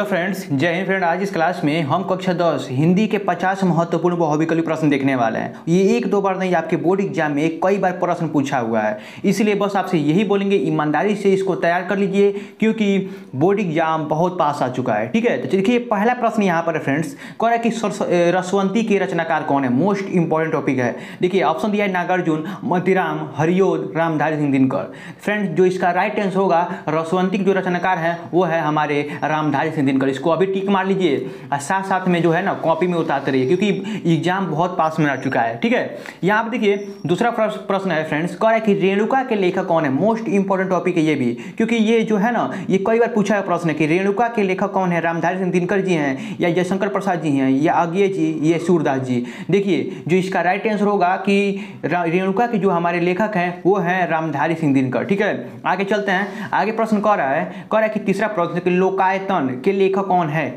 तो फ्रेंड्स, जय हिंद फ्रेंड। आज इस क्लास में हम कक्षा 10 हिंदी के 50 महत्वपूर्ण बहुविकल्पी प्रश्न देखने वाले हैं। ये एक दो बार नहीं, आपके बोर्ड एग्जाम में कई बार प्रश्न पूछा हुआ है। इसलिए बस आपसे यही बोलेंगे, ईमानदारी से इसको तैयार कर लीजिए, क्योंकि बोर्ड एग्जाम बहुत पास आ चुका है। ठीक है, तो देखिए पहला प्रश्न यहाँ पर है फ्रेंड्स, कह रहा है कि रसवंती के रचनाकार कौन है। मोस्ट इंपॉर्टेंट टॉपिक है। देखिए ऑप्शन दिया है नागार्जुन, मोतीराम, हरिओद, रामधारी सिंह दिनकर। फ्रेंड्स, जो इसका राइट आंसर होगा, रसवंती के जो रचनाकार है वो है हमारे रामधारी सिंह दिनकर। इसको अभी टिक मार लीजिए और साथ साथ में जो है ना कॉपी में उतारते रहिए, क्योंकि एग्जाम बहुत पास में आ चुका है। ठीक है, यहाँ पे देखिए दूसरा प्रश्न है फ्रेंड्स, कह रहा है कि रेणुका के लेखक कौन है। मोस्ट इंपॉर्टेंट टॉपिक है ये भी, क्योंकि ये जो है ना ये कई बार पूछा है प्रश्न कि रेणुका के लेखक कौन है। रामधारी सिंह दिनकर जी हैं, या जयशंकर प्रसाद जी हैं, या आज्ञे जी, ये सूरदास जी। देखिए जो इसका राइट आंसर होगा कि रेणुका के जो हमारे लेखक हैं वो हैं रामधारी सिंह दिनकर। ठीक है, आगे चलते हैं। आगे प्रश्न कह रहा है कि तीसरा प्रश्न कि लोकायतन के लेखक कौन है।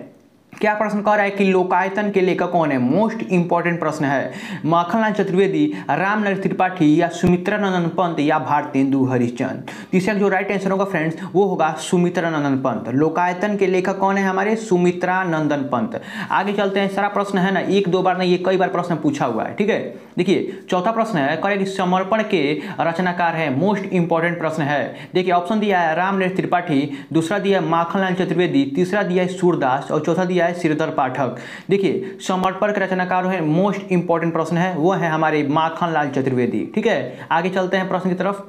क्या प्रश्न कह रहा है कि लोकायतन के लेखक कौन है। मोस्ट इंपॉर्टेंट प्रश्न है। माखनलाल चतुर्वेदी, रामनरेश त्रिपाठी, या सुमित्रानंदन पंत, या भारतेंदु हरिश्चंद्र। तीसरा जो राइट आंसर होगा फ्रेंड्स वो होगा सुमित्रानंदन पंत। लोकायतन के लेखक कौन है हमारे, सुमित्रानंदन पंत। आगे चलते हैं। सारा प्रश्न है ना एक दो बार नहीं, ये कई बार प्रश्न पूछा हुआ है। ठीक है, देखिए चौथा प्रश्न है, कह रहे कि समर्पण के रचनाकार है। मोस्ट इंपॉर्टेंट प्रश्न है। देखिए ऑप्शन दिया है रामनरेश त्रिपाठी, दूसरा दिया है माखनलाल चतुर्वेदी, तीसरा दिया है सूरदास, और चौथा दिया है श्रीधर पाठक। देखिए समर्पण के रचनाकार है, मोस्ट इंपॉर्टेंट प्रश्न है, वो है हमारे माखनलाल चतुर्वेदी। ठीक है, आगे चलते हैं प्रश्न की तरफ।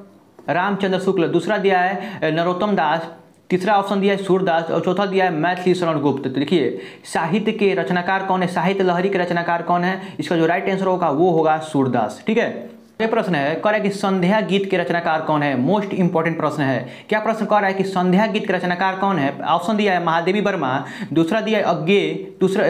रामचंद्र शुक्ल, दूसरा दिया है नरोत्तम दास, तीसरा ऑप्शन दिया है सूरदास, और चौथा दिया है मैथिली शरण गुप्त। तो देखिए साहित्य के रचनाकार कौन है, साहित्य लहरी के रचनाकार कौन है। इसका जो राइट आंसर होगा वो होगा सूरदास। ठीक है, ये प्रश्न है, कह रहा है कि संध्या गीत के रचनाकार कौन है। मोस्ट इंपॉर्टेंट प्रश्न है। क्या प्रश्न कह रहा है कि संध्या गीत के रचनाकार कौन है। ऑप्शन दिया है महादेवी वर्मा, दूसरा दिया है अज्ञे, दूसरा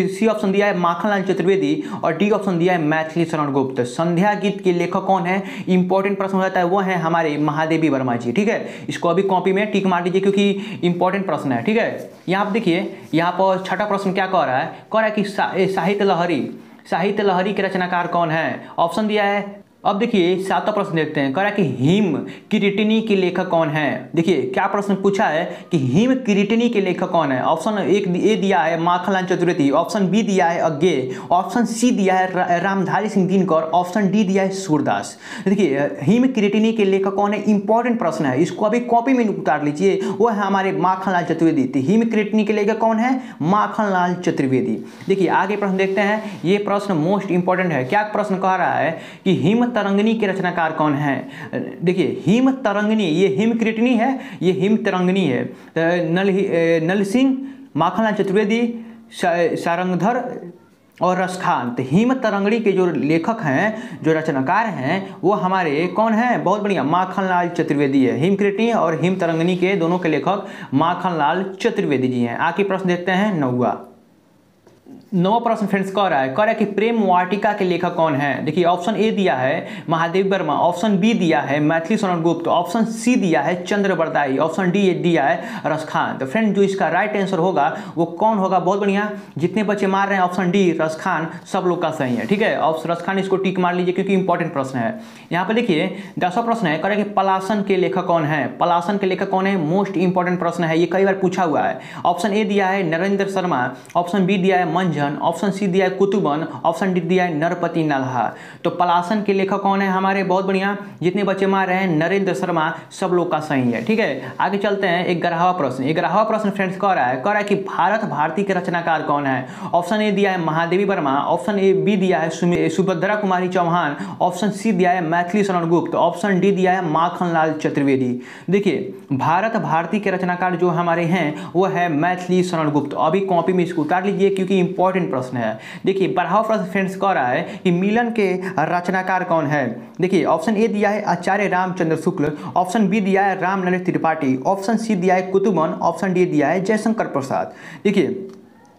सी ऑप्शन दिया है माखनलाल चतुर्वेदी, और डी ऑप्शन दिया है मैथिली शरण गुप्त। संध्या गीत के लेखक कौन है, इंपॉर्टेंट प्रश्न हो जाता है, वो है हमारे महादेवी वर्मा जी। ठीक है, इसको अभी कॉपी में टिक मार दीजिए, क्योंकि इंपॉर्टेंट प्रश्न है। ठीक है, यहाँ पर देखिए, यहाँ पर छठा प्रश्न क्या कह रहा है, कह रहा है कि साहित्य लहरी के रचनाकार कौन है। ऑप्शन दिया है। अब देखिए सातवां प्रश्न देखते हैं, कह रहा है कि हिम किरीटिनी के लेखक कौन है। देखिए क्या प्रश्न पूछा है कि हिम किरीटिनी के लेखक कौन है। ऑप्शन एक ए दिया है माखनलाल चतुर्वेदी, ऑप्शन बी दिया है अज्ञे, ऑप्शन सी दिया है रामधारी सिंह दिनकर, ऑप्शन डी दिया है सूरदास। देखिए हिम किरीटिनी के लेखक कौन है, इंपॉर्टेंट प्रश्न है, इसको अभी कॉपी में उतार लीजिए, वो है हमारे माखनलाल चतुर्वेदी। तो हिम किरीटिनी के लेखक कौन है, माखनलाल चतुर्वेदी। देखिए आगे प्रश्न देखते हैं, ये प्रश्न मोस्ट इंपॉर्टेंट है। क्या प्रश्न कह रहा है कि हिम तरंगिनी के रचनाकार कौन है। देखिए हिम तरंगिनी, ये हिम किरीटिनी है, ये हिम तरंगिनी है। नल सिंह, माखनलाल चतुर्वेदी, सारंगधर और रसखान। तो हिम तरंगिणी के जो लेखक हैं, जो रचनाकार हैं, वो हमारे कौन हैं, बहुत बढ़िया, माखनलाल चतुर्वेदी है। हिम किरीटिनी और हिम तरंगिणी के दोनों के लेखक माखनलाल चतुर्वेदी जी हैं। आगे प्रश्न देखते हैं नौवां प्रश्न फ्रेंड्स कह रहा है कि प्रेम वाटिका के लेखक कौन है। देखिए ऑप्शन ए दिया है महादेवी वर्मा, ऑप्शन बी दिया है मैथिली शरण गुप्त, ऑप्शन सी दिया है चंद्र बरदाई, ऑप्शन डी दिया है रसखान। तो फ्रेंड जो इसका राइट आंसर होगा वो कौन होगा, बहुत बढ़िया, जितने बच्चे मार रहे हैं ऑप्शन डी रसखान, सब लोग का सही है। ठीक है, ऑप्शन रसखान, इसको टिक मार लीजिए, क्योंकि इंपॉर्टेंट प्रश्न है। यहाँ पे देखिए 10वां प्रश्न है, कह रहा है कि पलासन के लेखक कौन है। पलासन के लेखक कौन है, मोस्ट इंपॉर्टेंट प्रश्न है, ये कई बार पूछा हुआ है। ऑप्शन ए दिया है नरेंद्र शर्मा, ऑप्शन बी दिया है मंझन, ऑप्शन सी दिया है कुतुबन, ऑप्शन डी दिया है नरपति नल्हा। तो पलासन के लेखक कौन है हमारे, बहुत बढ़िया, जितने बच्चे मार रहे हैं नरेंद्र शर्मा, सब लोग का सही है। ठीक है, आगे चलते हैं। 11वां प्रश्न फ्रेंड्स कह रहा है कि भारत भारती के रचनाकार कौन है। ऑप्शन ए दिया है Mahadevi Verma, option A B दिया है सुभद्रा कुमारी चौहान, ऑप्शन सी दिया है मैथिली शरण गुप्त, ऑप्शन डी दिया है माखनलाल चतुर्वेदी। देखिए भारत भारती के रचनाकार जो हमारे हैं वो है मैथिली शरण गुप्त। अभी कॉपी में इसको उतार लीजिए, क्योंकि इंपॉर्टेंट प्रश्न है। देखिए 12वां प्रश्न फ्रेंड्स कह रहा है कि मिलन के रचनाकार कौन है। देखिए ऑप्शन ए दिया है आचार्य रामचंद्र शुक्ल, ऑप्शन बी दिया है रामनरेश त्रिपाठी, ऑप्शन सी दिया है कुतुबन, ऑप्शन डी दिया है जयशंकर प्रसाद। देखिए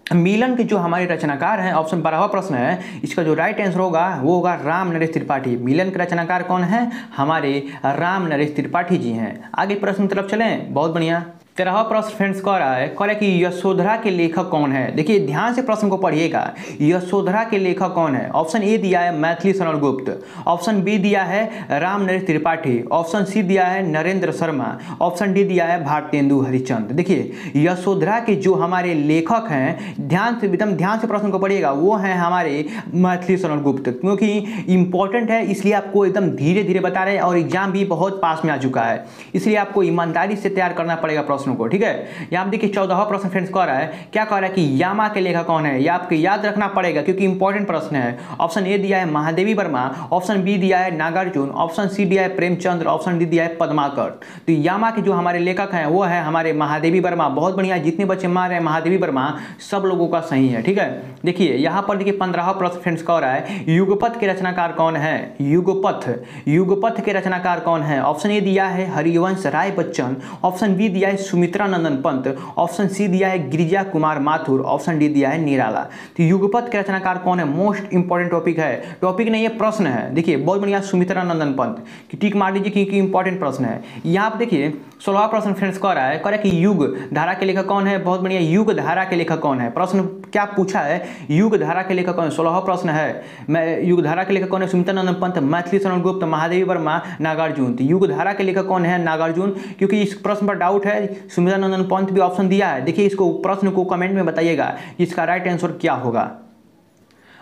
मिलन के जो हमारे रचनाकार हैं, ऑप्शन 12वां प्रश्न है, इसका जो राइट आंसर होगा वो होगा रामनरेश त्रिपाठी। मिलन के रचनाकार कौन है, हमारे रामनरेश त्रिपाठी जी हैं। आगे प्रश्न की तरफ चलें, बहुत बढ़िया। 13वां प्रश्न फ्रेंड्स कह रहा है कि यशोधरा के लेखक कौन है। देखिए ध्यान से प्रश्न को पढ़िएगा। यशोधरा के लेखक कौन है? ऑप्शन ए दिया है मैथिली शरण गुप्त, ऑप्शन बी दिया है राम नरेश त्रिपाठी, ऑप्शन सी दिया है नरेंद्र शर्मा, ऑप्शन डी दिया है भारतेंदु हरिश्चंद्र। देखिए यशोधरा के जो हमारे लेखक हैं, एकदम ध्यान से प्रश्न को पढ़िएगा, वो हैं हमारे मैथिली शरण गुप्त। क्योंकि इंपॉर्टेंट है इसलिए आपको एकदम धीरे धीरे बता रहे हैं और एग्जाम भी बहुत पास में आ चुका है, इसलिए आपको ईमानदारी से तैयार करना पड़ेगा प्रश्न को, ठीक है। यहाँ पे देखिए 14वां प्रश्न फ्रेंड्स कह रहा है, क्या कह रहा है कि यामा के लेखक कौन है। ये आपको याद रखना पड़ेगा क्योंकि इंपॉर्टेंट प्रश्न है। ऑप्शन ए दिया है महादेवी वर्मा, ऑप्शन बी दिया है नागार्जुन, ऑप्शन सी दिया है प्रेमचंद्र, ऑप्शन डी दिया है पद्माकर। तो यामा के जो हमारे लेखक हैं वो है हमारे महादेवी वर्मा। बहुत बढ़िया, जितने बच्चे मार रहे हैं महादेवी वर्मा सब लोगों का सही है, ठीक है। देखिए यहाँ पर देखिए 15वां प्रश्न फ्रेंड्स कह रहा है, युगपथ के रचनाकार कौन है। युगपथ के रचनाकार कौन है। ऑप्शन ए दिया है हरिवंश राय बच्चन, ऑप्शन बी दिया है सुमित्रा नंदन पंत, ऑप्शन सी दिया है गिरिजा कुमार माथुर, ऑप्शन डी दिया है निराला। तो युगपथ के रचनाकार कौन है, मोस्ट इंपॉर्टेंट टॉपिक है, टॉपिक नहीं है प्रश्न है। देखिए बहुत बढ़िया, सुमित्रा नंदन पंत की टिक मार लीजिए क्योंकि इंपॉर्टेंट प्रश्न है। यहाँ पर देखिए 16वां प्रश्न फ्रेंड्स कह रहा है कि युग धारा के लेखक कौन है। बहुत बढ़िया, युग धारा के लेखक कौन है। प्रश्न क्या पूछा है, युग धारा के लेखक कौन है। 16वां प्रश्न है, मैं युग धारा के लेखक कौन है, सुमित्रा नंदन पंत, मैथिली शरण गुप्त, महादेवी वर्मा, नागार्जुन। तो युग धारा के लेखक कौन है, नागार्जुन। क्योंकि इस प्रश्न पर डाउट है, सुमित्रा नंदन पंत भी ऑप्शन दिया है। देखिए इसको प्रश्न को कमेंट में बताइएगा इसका राइट आंसर क्या होगा।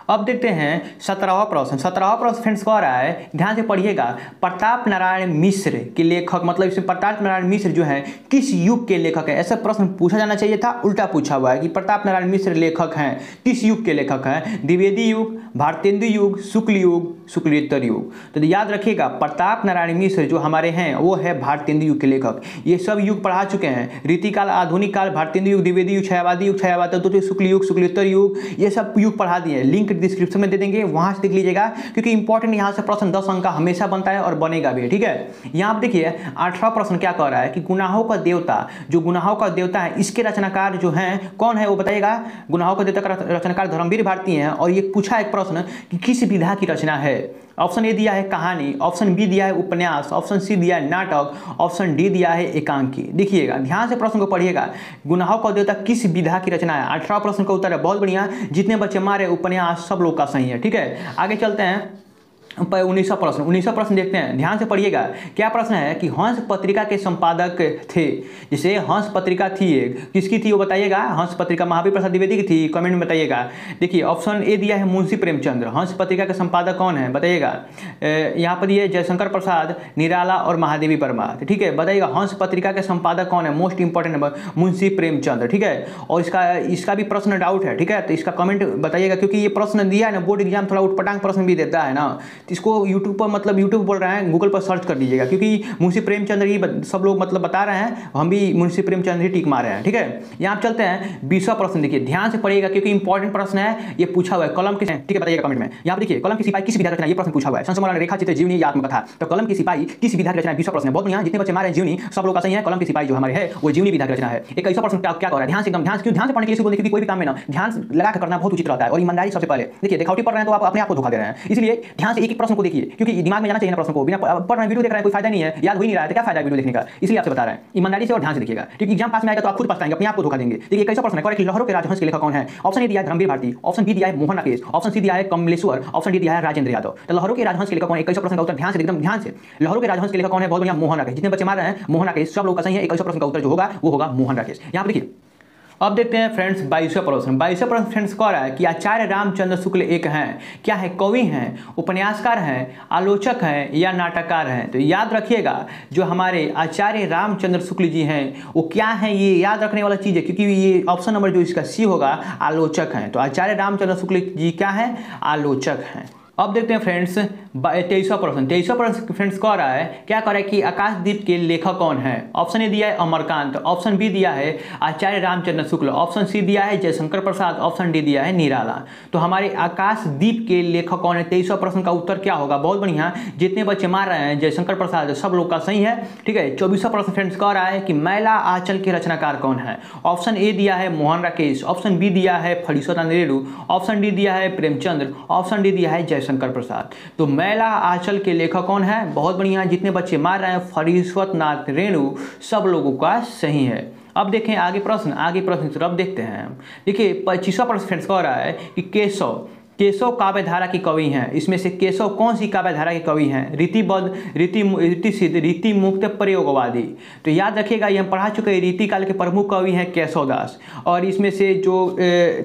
अब देखते हैं 17वां प्रश्न। 17वां प्रश्न फ्रेंड्स कह रहा है, ध्यान से पढ़िएगा, प्रताप नारायण मिश्र के लेखक, मतलब इसमें प्रताप नारायण मिश्र जो है किस युग के लेखक है। ऐसा प्रश्न पूछा जाना चाहिए था, उल्टा पूछा हुआ है कि प्रताप नारायण मिश्र लेखक हैं, किस युग के लेखक हैं। द्विवेदी युग, भारतेंदु युग, शुक्ल युग, शुक्लेत्तर युग। तो याद रखिएगा प्रताप नारायण मिश्र जो हमारे हैं वो है भारतेंदु युग के लेखक। ये सब युग पढ़ा चुके हैं, रीतिकाल, आधुनिक काल, भारतेंदु युग, द्विवेदी युग, छायावादी युग, छायावाद, शुक्ल युग, शुक्लेत्तर युग, ये सब युग पढ़ा दिए। लिंक डिस्क्रिप्शन में दे देंगे, वहां से देख लीजिएगा क्योंकि इंपॉर्टेंट यहां से प्रश्न 10 अंक का हमेशा बनता है और बनेगा भी, ठीक है। यहां आप देखिए 8वां प्रश्न क्या कह रहा है कि गुनाहों का देवता, जो गुनाहों का देवता है इसके रचनाकार जो हैं कौन है वो बताइएगा। गुनाहों का देवता का रचनाकार धर्मवीर भारती हैं। और ये पूछा एक प्रश्न कि किस विधा की रचना है। ऑप्शन ए दिया है कहानी, ऑप्शन बी दिया है उपन्यास, ऑप्शन सी दिया है नाटक, ऑप्शन डी दिया है एकांकी। देखिएगा ध्यान से प्रश्न को पढ़िएगा, गुनाहों का देवता किस विधा की रचना है। 18वां प्रश्न का उत्तर है। बहुत बढ़िया, जितने बच्चे मारे उपन्यास सब लोग का सही है, ठीक है। आगे चलते हैं 19वां प्रश्न देखते हैं, ध्यान से पढ़िएगा। क्या प्रश्न है कि हंस पत्रिका के संपादक थे। जैसे हंस पत्रिका थी एक, किसकी थी वो बताइएगा। हंस पत्रिका महावीर प्रसाद द्विवेदी की थी, कमेंट में बताइएगा। देखिए ऑप्शन ए दिया है मुंशी प्रेमचंद्र। हंस पत्रिका के संपादक कौन है बताइएगा। यहाँ पर ये जयशंकर प्रसाद, निराला और महादेवी वर्मा, ठीक है। बताइएगा हंस पत्रिका के संपादक कौन है, most important number Munshi Premchandra, ठीक है। और इसका भी प्रश्न डाउट है, ठीक है। तो इसका कमेंट बताइएगा क्योंकि ये प्रश्न दिया है ना, बोर्ड एग्जाम थोड़ा उटपटांग प्रश्न भी देता है ना। इसको यूट्यूब पर, मतलब यूट्यूब बोल रहे हैं, गूगल पर सर्च कर लीजिएगा क्योंकि मुंशी प्रेमचंद्र ही सब लोग मतलब बता रहे हैं, हम भी मुंशी प्रेमचंद्र ही टिक मारे हैं, ठीक है। यहाँ चलते हैं 20वां प्रश्न। देखिए ध्यान से पढ़िएगा क्योंकि इंपॉर्टेंट प्रश्न है, ये पूछा हुआ है कलम किस, ठीक है, बताइएगा कमेंट में। यहाँ देखिए कलम की सिपाही किस विधा की रचना, ये प्रश्न पूछा हुआ है। संस्मरण रेखा चित्र जीवनी आत्मकथा, तो कलम की सिपाही किस विधा की रचना। 20वां प्रश्न है। बहुत बढ़िया, जितने बच्चे मारे जीवनी सब लोग का सही है। कलम की सिपाही जो हमारे है वो जीवनी विधा की रचना है। 21वां प्रश्न क्या कर रहा है, ध्यान से, एकदम ध्यान से पढ़ने के लिए, क्योंकि कोई भी काम में ना ध्यान लगा कर करना बहुत उचित रहता है और ईमानदारी सबसे पहले। देखिए दिखावटी पढ़ रहे हैं तो आप अपने आप को धोखा दे रहे हैं, इसलिए ध्यान से एक एक प्रश्न को देखिए क्योंकि दिमाग में जाना चाहिए ना प्रश्न को। बिना पढ़ रहे वीडियो देख रहे हैं कोई फायदा नहीं है, याद हो ही नहीं रहा है तो क्या फायदा वीडियो देखने का, इसलिए आपसे बता रहे हैं ईमानदारी से और ध्यान से देखिएगा क्योंकि एग्जाम पास में आएगा तो आप खुद पछताएंगे, अपने आप को धोखा देंगे। देखिए 21वां प्रश्न है कि लहरों के राजहंस के लेखक कौन है। ऑप्शन ए दिया है धर्मवीर भारती, ऑप्शन बी दिया है मोहन राकेश, ऑप्शन सी दिया है कमलेश्वर, ऑप्शन डी दिया है राजेंद्र यादव। तो लहरों के राजहंस के लेखक कौन है। 21वां प्रश्न का उत्तर ध्यान से, एकदम ध्यान से, लहरों के राजहंस के लेखक कौन है। बहुत बढ़िया, मोहन राकेश। जितने बच्चे मार रहे हैं मोहन राकेश सब लोग का सही है। 21वां प्रश्न का उत्तर जो होगा वो होगा मोहन राकेश। यहाँ पर देखिए अब देखते हैं फ्रेंड्स 22वां प्रश्न। 22वां प्रश्न फ्रेंड्स कह रहा है कि आचार्य रामचंद्र शुक्ल एक हैं, क्या है, कवि हैं, उपन्यासकार हैं, आलोचक हैं या नाटककार हैं। तो याद रखिएगा जो हमारे आचार्य रामचंद्र शुक्ल जी हैं वो क्या हैं, ये याद रखने वाला चीज़ है क्योंकि ये ऑप्शन नंबर जो इसका सी होगा आलोचक हैं। तो आचार्य रामचंद्र शुक्ल जी क्या है, आलोचक हैं। अब देखते हैं फ्रेंड्स 23वां प्रश्न। 23वां प्रश्न फ्रेंड्स कह रहा है, क्या कह रहा है कि आकाशदीप के लेखक कौन है। ऑप्शन ए दिया है अमरकांत, ऑप्शन बी दिया है आचार्य रामचंद्र शुक्ल, ऑप्शन सी दिया है जयशंकर प्रसाद, ऑप्शन डी दिया है निराला। तो हमारे आकाशदीप के लेखक कौन है। 23वां प्रश्न का उत्तर क्या होगा। बहुत बढ़िया, जितने बच्चे मार रहे हैं जयशंकर प्रसाद सब लोग का सही है, ठीक है। 24वां प्रश्न फ्रेंड्स कह रहा है कि मैला आंचल के रचनाकार कौन है। ऑप्शन ए दिया है मोहन राकेश, ऑप्शन बी दिया है फणीश्वर नारायण, ऑप्शन डी दिया है प्रेमचंद्र, ऑप्शन डी दिया है जयशंकर प्रसाद। तो मैला आंचल के लेखक कौन है। बहुत बढ़िया, जितने बच्चे मार रहे हैं फणीश्वर नाथ रेणु सब लोगों का सही है। अब देखें आगे प्रश्न की तरफ देखते हैं। देखिए 25वां प्रश्न फ्रेंड्स कह रहा है कि केशव काव्य धारा की कवि हैं। इसमें से केशव कौन सी काव्य धारा के कवि हैं? रीतिबद्ध, रीति सिद्ध, रीति मुक्त, प्रयोगवादी। तो याद रखिएगा ये हम पढ़ा चुके हैं, रीतिकाल के प्रमुख कवि हैं केशवदास। और इसमें से जो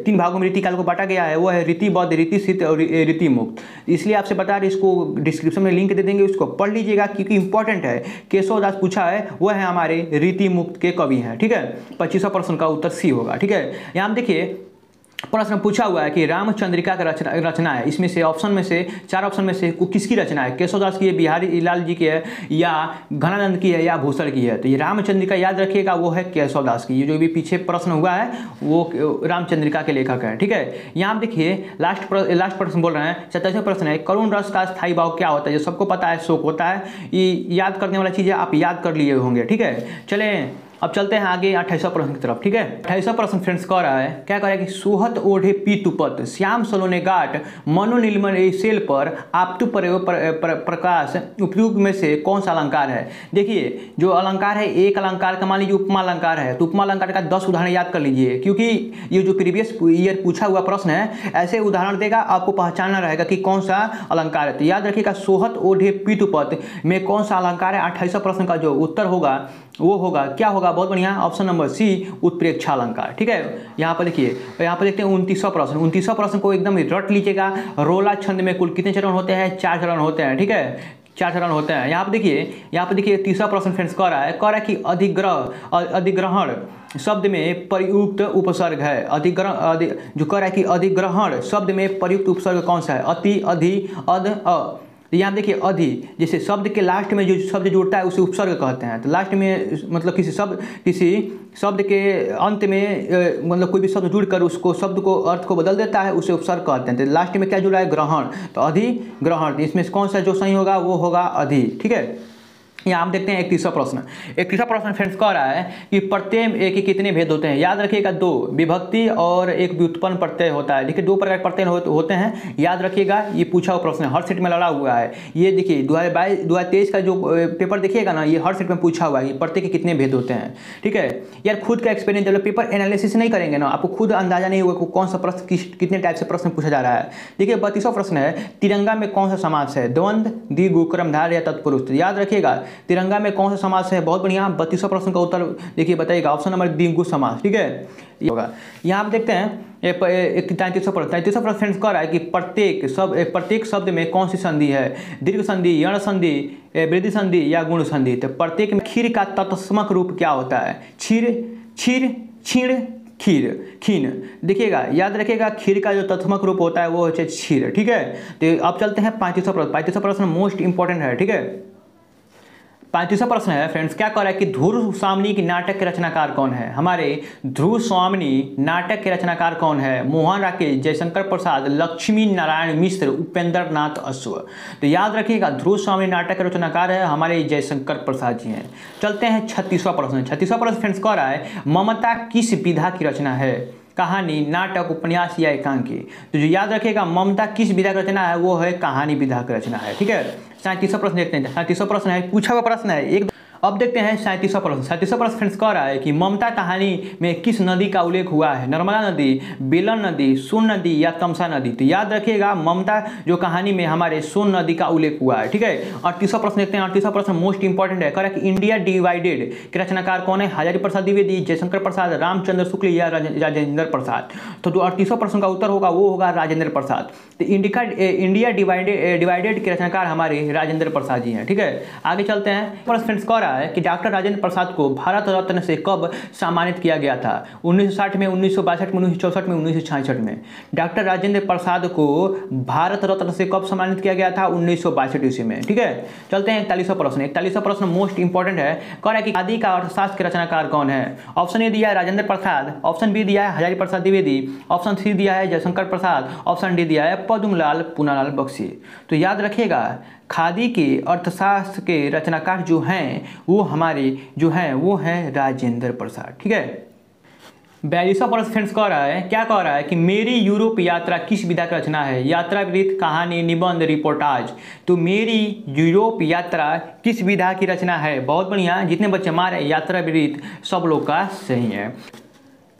3 भागों में रीतिकाल को बांटा गया है वो है रीतिबद्ध, रीति सिद्ध और रीति मुक्त। इसलिए आपसे बता रहे, इसको डिस्क्रिप्शन में लिंक दे देंगे, उसको पढ़ लीजिएगा क्योंकि इंपॉर्टेंट है। केशवदास पूछा है, वो है हमारे रीति मुक्त के कवि हैं। ठीक है, 25वां प्रश्न का उत्तर सी होगा। ठीक है, यहाँ देखिए प्रश्न पूछा हुआ है कि रामचंद्रिका का रचना है। इसमें से चार ऑप्शन में से किसकी रचना है? केशवदास की है, बिहारी लाल जी की है, या घनानंद की है, या भूषण की है? तो ये रामचंद्रिका याद रखिएगा वो है केशवदास की। ये जो भी पीछे प्रश्न हुआ है वो रामचंद्रिका के लेखक है। ठीक है, यहाँ आप देखिए लास्ट प्रश्न बोल रहे हैं, 27वां प्रश्न है, करुण रस का स्थायी भाव क्या होता है? जो सबको पता है शोक होता है। ये याद करने वाला चीज़ है, आप याद कर लिए होंगे। ठीक है, चलें अब चलते हैं आगे 28वां प्रश्न की तरफ। ठीक है, 28वां प्रश्न फ्रेंड्स कह रहा है, क्या कह रहा है कि सुहत ओढ़े पीतुपत, श्याम सलोने गाट, मनोनिलमन सेल पर आपतु प्रकाश उपयुक्त में से कौन सा अलंकार है? देखिए जो अलंकार है, एक अलंकार का मान लीजिए उपमा अलंकार है, तो उपमा अलंकार का 10 उदाहरण याद कर लीजिए, क्योंकि ये जो प्रीवियस ईयर पूछा हुआ प्रश्न है ऐसे उदाहरण देगा, आपको पहचानना रहेगा कि कौन सा अलंकार है। तो याद रखिएगा सोहत ओढ़े पीतुपत में कौन सा अलंकार है? 28वां प्रश्न का जो उत्तर होगा वो होगा, क्या होगा? बहुत बढ़िया, ऑप्शन नंबर सी, उत्प्रेक्षा अलंकार। ठीक है, यहाँ पर देखिए, यहाँ पर देखते हैं 29वां प्रश्न। 29वां प्रश्न को एकदम रट लीजिएगा। रोला छंद में कुल कितने चरण होते हैं? 4 चरण होते हैं। ठीक है, 4 चरण होते हैं। यहाँ पर देखिए 30वां प्रश्न फ्रेंड्स कह रहा है कि अधिग्रहण शब्द में प्रयुक्त उपसर्ग है। जो कह रहा है कि अधिग्रहण शब्द में प्रयुक्त उपसर्ग कौन सा है? अति, अधि, अध, अ। तो यहाँ देखिए अधि, जैसे शब्द के लास्ट में जो शब्द जुड़ता है उसे उपसर्ग कहते हैं। तो लास्ट में मतलब किसी शब्द के अंत में मतलब कोई भी शब्द जुड़कर उसको शब्द को अर्थ को बदल देता है उसे उपसर्ग कहते हैं। तो लास्ट में क्या जुड़ा है? ग्रहण। तो अधिग्रहण, इसमें कौन सा जो सही होगा वो होगा अधि। ठीक है, यहाँ आप देखते हैं 31वां प्रश्न। 31वां प्रश्न फ्रेंड्स कह रहा है कि प्रत्यय के कितने भेद होते हैं? याद रखिएगा 2, विभक्ति और एक व्युत्पन्न प्रत्यय होता है। देखिए 2 प्रकार के प्रत्यय होते हैं, याद रखिएगा। ये पूछा हुआ प्रश्न हर सेट में लड़ा हुआ है। ये देखिए 2023 का जो पेपर देखिएगा ना, ये हर सेट में पूछा हुआ है कि प्रत्यय के कितने भेद होते हैं। ठीक है यार, खुद का एक्सपीरियंस, जब पेपर एनालिसिस नहीं करेंगे ना, आपको खुद अंदाजा नहीं होगा कौन सा प्रश्न कितने टाइप से प्रश्न पूछा जा रहा है। देखिए 32वां प्रश्न है, तिरंगा में कौन सा समास है? द्वंद्व, द्विगु, क्रमधार या तत्पुरुष? याद रखिएगा तिरंगा में कौन सा समास है? बहुत बढ़िया, 32वां प्रश्न का उत्तर देखिए बताइएगा, ऑप्शन नंबर द्विगु समास। ठीक है, ये होगा। यहाँ आप देखते हैं 33वां प्रश्न फ्रेंड्स कह रहा है कि प्रत्येक शब्द में कौन सी संधि है? दीर्घ संधि, यण संधि, वृद्धि संधि या गुण संधि? तो प्रत्येक में खीर का तत्समक रूप क्या होता है? क्षीर, क्षीण, खीन। देखिएगा, याद रखिएगा खीर का जो तत्समक रूप होता है वो है क्षीर। ठीक है, तो अब चलते हैं 35वां प्रश्न मोस्ट इंपॉर्टेंट है। ठीक है, 35वां प्रश्न है फ्रेंड्स, क्या कह रहा है कि ध्रुव स्वामिनी की नाटक के रचनाकार कौन है? हमारे ध्रुव स्वामिनी नाटक के रचनाकार कौन है? मोहन राकेश, जयशंकर प्रसाद, लक्ष्मी नारायण मिश्र, उपेंद्र नाथ अश्व? तो याद रखिएगा ध्रुव स्वामिनी नाटक के रचनाकार है हमारे जयशंकर प्रसाद जी हैं। चलते हैं 36वां प्रश्न। 36वां प्रश्न फ्रेंड्स कह रहा है ममता किस विधा की रचना है? कहानी, नाटक, उपन्यास या एकांकी? तो जो याद रखिएगा ममता किस विधा की रचना है वो है कहानी विधा की रचना है। ठीक है, 37वां प्रश्न देखते हैं। 37वां प्रश्न है, पूछा हुआ प्रश्न है एक। अब देखते हैं 37वां प्रश्न। 37वां प्रश्न फ्रेंड्स कह रहा है कि ममता कहानी में किस नदी का उल्लेख हुआ है? नर्मदा नदी, बेलन नदी, सोन नदी या तमसा नदी? तो याद रखिएगा ममता जो कहानी में हमारे सोन नदी का उल्लेख हुआ है। ठीक है, 38वां प्रश्न देखते हैं। 38वां प्रश्न मोस्ट इंपॉर्टेंट है, कह रहा है कि इंडिया डिवाइडेड के रचनाकार कौन है? हजारी प्रसाद द्विवेदी, जयशंकर प्रसाद, रामचंद्र शुक्ल या राजेंद्र प्रसाद? तो जो 38वां प्रश्न का उत्तर होगा वो होगा राजेंद्र प्रसाद। तो इंडिया डिवाइडेड के रचनाकार हमारे राजेंद्र प्रसाद जी हैं। ठीक है, आगे चलते हैं। प्रश्न फ्रेंड्स कह रहा है कि डॉक्टर राजेंद्र प्रसाद को भारत रत्न से कब सम्मानित किया गया था? 1960 में, 1962 में, 1964 में, 1966 में? डॉक्टर राजेंद्र प्रसाद को भारत रत्न से कब सम्मानित किया गया था? 1962 ईस्वी में। ठीक है, चलते हैं 41वां प्रश्न। 41वां प्रश्न मोस्ट इंपॉर्टेंट है, कह रहा है कि आदि का अर्थशास्त्र के रचनाकार कौन है? ऑप्शन ए दिया है राजेंद्र प्रसाद, ऑप्शन बी दिया है हजारी प्रसाद द्विवेदी, ऑप्शन सी दिया है जयशंकर प्रसाद, ऑप्शन डी दिया है पद्मलाल पूनालाल बख्शी। तो याद रखिएगा खादी के अर्थशास्त्र के रचनाकार जो हैं वो हमारे जो हैं वो हैं राजेंद्र प्रसाद। ठीक है, 42वां प्रश्न फ्रेंड्स कह रहा है, क्या कह रहा है कि मेरी यूरोप यात्रा किस विधा की रचना है? यात्रा वृत्त, कहानी, निबंध, रिपोर्टाज। तो मेरी यूरोप यात्रा किस विधा की रचना है? बहुत बढ़िया, जितने बच्चे मारे यात्रा वृत्त सब लोग का सही है।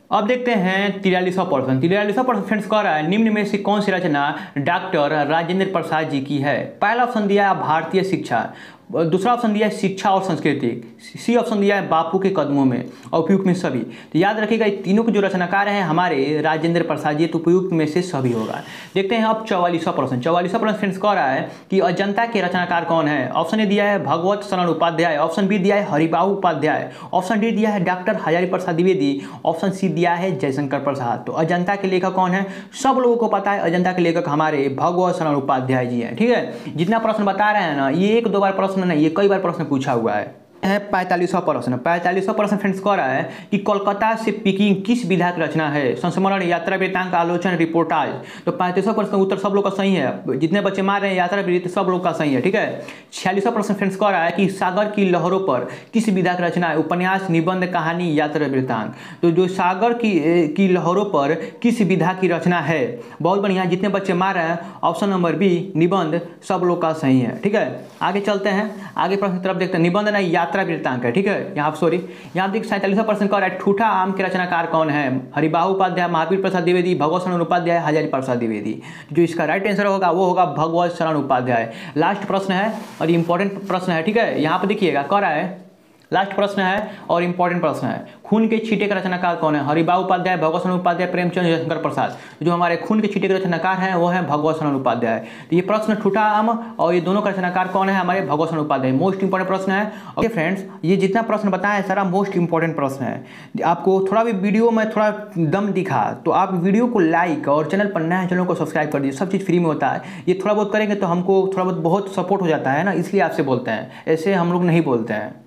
अब देखते हैं 43वां प्रश्न। 43वां प्रश्न फ्रेंड्स कह रहा है, निम्न में से कौन सी रचना डॉक्टर राजेंद्र प्रसाद जी की है? पहला ऑप्शन दिया है भारतीय शिक्षा, दूसरा ऑप्शन दिया है शिक्षा और संस्कृति, सी ऑप्शन दिया है बापू के कदमों में, और उपयुक्त में सभी। तो याद रखिएगा तीनों के जो रचनाकार हैं हमारे राजेंद्र प्रसाद जी, तो उपयुक्त में से सभी होगा। देखते हैं अब 44वां प्रश्न। 44वां प्रश्न फ्रेंड्स कह रहा है कि अजंता के रचनाकार कौन है? ऑप्शन ए दिया है भगवत शरण उपाध्याय, ऑप्शन बी दिया है हरिबाबू उपाध्याय, ऑप्शन डी दिया है doctor Hazari Prasad Dwivedi, option C दिया है जयशंकर प्रसाद। तो अजंता के लेखक कौन है? सब लोगों को पता है, अजंता के लेखक हमारे भगवत शरण उपाध्याय जी हैं। ठीक है, जितना प्रश्न बता रहे हैं ना, ये एक दो बार प्रश्न नहीं, ये कई बार प्रश्न पूछा हुआ है। 45वां प्रश्न। 45वां प्रश्न फ्रेंड्स कह रहा है कि कोलकाता से पीकिंग किस विधा की रचना है? संस्मरण, यात्रा वृत्तांत, आलोचना, रिपोर्टाज। तो 35वां प्रश्न उत्तर सब लोग का सही है, जितने बच्चे मार रहे हैं यात्रा वृत्त सब लोग का सही है। ठीक है, 46वां प्रश्न फ्रेंड्स कह रहा है कि सागर की लहरों पर किस विधा की रचना है? उपन्यास, निबंध, कहानी, यात्रा वृत्तांत। तो जो सागर की लहरों पर किस विधा की रचना है? बहुत बढ़िया, जितने बच्चे मार रहे हैं ऑप्शन नंबर बी निबंध सब लोग का सही है। ठीक है, आगे चलते हैं, आगे प्रश्न की तरफ देखते हैं। निबंध नहीं, यात्रा वृत्तांत है। ठीक है, यहाँ सॉरी, यहाँ देखिए 47वां प्रश्न कह रहा है ठूठा आम के रचनाकार कौन है? हरिबाबू उपाध्याय, महावीर प्रसाद द्विवेदी, भगवत शरण उपाध्याय, हजारी प्रसाद द्विवेदी। जो इसका राइट आंसर होगा वो होगा भगवत शरण उपाध्याय। लास्ट प्रश्न है और इंपॉर्टेंट प्रश्न है। ठीक है, यहाँ पर देखिएगा कह रहा है, लास्ट प्रश्न है और इंपॉर्टेंट प्रश्न है, खून के छींटे का रचनाकार कौन है? हरिबाबू उपाध्याय, भगवत शरण उपाध्याय, प्रेमचंद, जयशंकर प्रसाद। जो हमारे खून के छींटे के रचनाकार हैं वो है भगवत शरण उपाध्याय। तो ये प्रश्न ठूठा आम और ये दोनों का रचनाकार कौन है? हमारे भगवत शरण उपाध्याय। मोस्ट इंपॉर्टेंट प्रश्न है। ओके फ्रेंड्स, ये जितना प्रश्न बताया है सारा मोस्ट इंपॉर्टेंट प्रश्न है। आपको थोड़ा भी वीडियो में थोड़ा दम दिखा तो आप वीडियो को लाइक और चैनल पर नया चैनल को सब्सक्राइब कर दीजिए, सब चीज़ फ्री में होता है। ये थोड़ा बहुत करेंगे तो हमको थोड़ा बहुत सपोर्ट हो जाता है ना, इसलिए आपसे बोलते हैं, ऐसे हम लोग नहीं बोलते हैं।